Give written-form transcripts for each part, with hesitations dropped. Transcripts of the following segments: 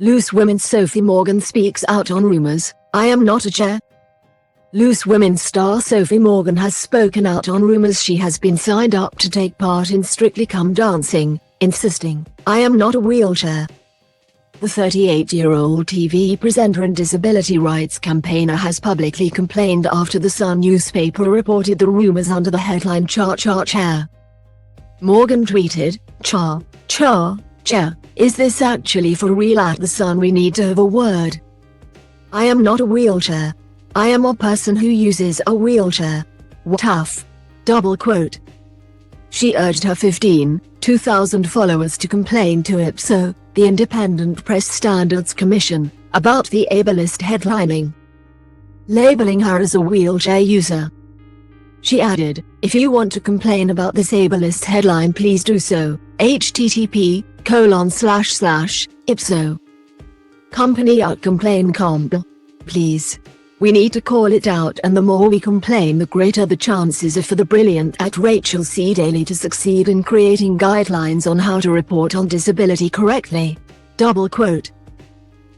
Loose Women's Sophie Morgan speaks out on rumours, "I am not a chair." Loose Women's star Sophie Morgan has spoken out on rumours she has been signed up to take part in Strictly Come Dancing, insisting, "I am not a wheelchair." The 38-year-old TV presenter and disability rights campaigner has publicly complained after the Sun newspaper reported the rumours under the headline "Cha Cha Chair." Morgan tweeted, "Cha, cha, chair, is this actually for real? At the Sun we need to have a word. I am not a wheelchair. I am a person who uses a wheelchair. What tough." Double quote. She urged her 2,000 followers to complain to IPSO, the Independent Press Standards Commission, about the ableist headlining, labeling her as a wheelchair user. She added, "If you want to complain about this ableist headline, please do so. http://ipso. Company@complain.com. Please. We need to call it out, and the more we complain, the greater the chances are for the brilliant @Rachel C. Daly to succeed in creating guidelines on how to report on disability correctly." Double quote.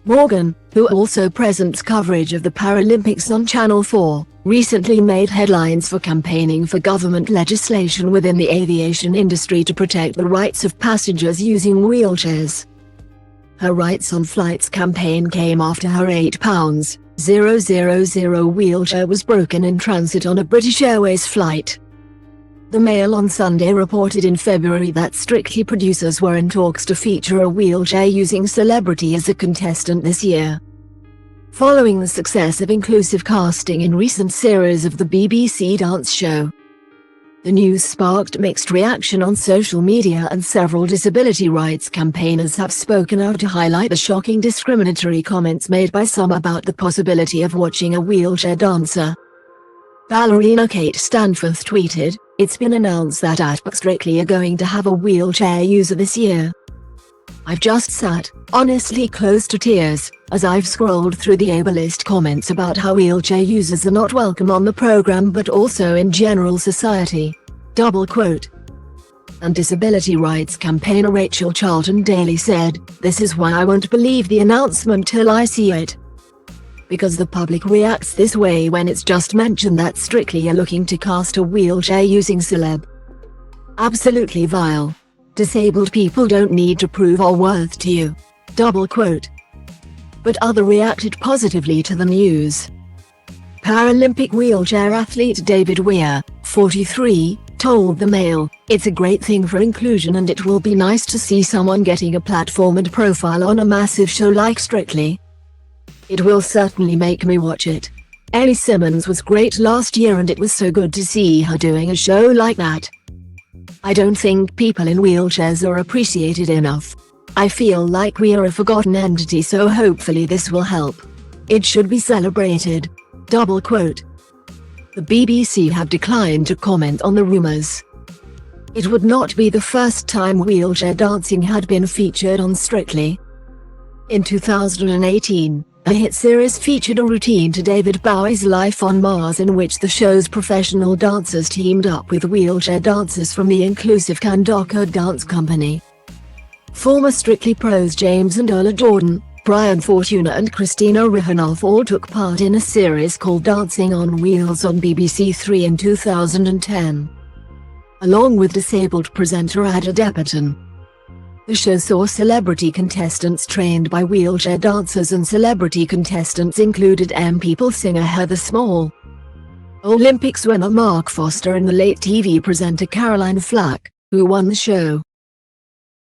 Morgan, who also presents coverage of the Paralympics on Channel 4, recently made headlines for campaigning for government legislation within the aviation industry to protect the rights of passengers using wheelchairs. Her Rights on Flights campaign came after her £8,000 wheelchair was broken in transit on a British Airways flight. The Mail on Sunday reported in February that Strictly producers were in talks to feature a wheelchair-using celebrity as a contestant this year. Following the success of inclusive casting in recent series of the BBC dance show, the news sparked mixed reaction on social media, and several disability rights campaigners have spoken out to highlight the shocking discriminatory comments made by some about the possibility of watching a wheelchair dancer. Ballerina Kate Stanforth tweeted, "It's been announced that Strictly are going to have a wheelchair user this year. I've just sat, honestly close to tears, as I've scrolled through the ableist comments about how wheelchair users are not welcome on the program but also in general society." Double quote. And disability rights campaigner Rachel Charlton Daly said, "This is why I won't believe the announcement till I see it. Because the public reacts this way when it's just mentioned that Strictly are looking to cast a wheelchair-using celeb. Absolutely vile. Disabled people don't need to prove our worth to you." Double quote. But others reacted positively to the news. Paralympic wheelchair athlete David Weir, 43, told the Mail, "It's a great thing for inclusion, and it will be nice to see someone getting a platform and profile on a massive show like Strictly. It will certainly make me watch it. Ellie Simmons was great last year, and it was so good to see her doing a show like that. I don't think people in wheelchairs are appreciated enough. I feel like we are a forgotten entity, so hopefully this will help. It should be celebrated." Double quote. The BBC have declined to comment on the rumours. It would not be the first time wheelchair dancing had been featured on Strictly. In 2018, a hit series featured a routine to David Bowie's Life on Mars, in which the show's professional dancers teamed up with wheelchair dancers from the inclusive Kandaka dance company. Former Strictly pros James and Ola Jordan, Brian Fortuna and Christina Rihanoff all took part in a series called Dancing on Wheels on BBC Three in 2010, along with disabled presenter Ada Depperton. The show saw celebrity contestants trained by wheelchair dancers, and celebrity contestants included People singer Heather Small, Olympic swimmer Mark Foster, and the late TV presenter Caroline Flack, who won the show.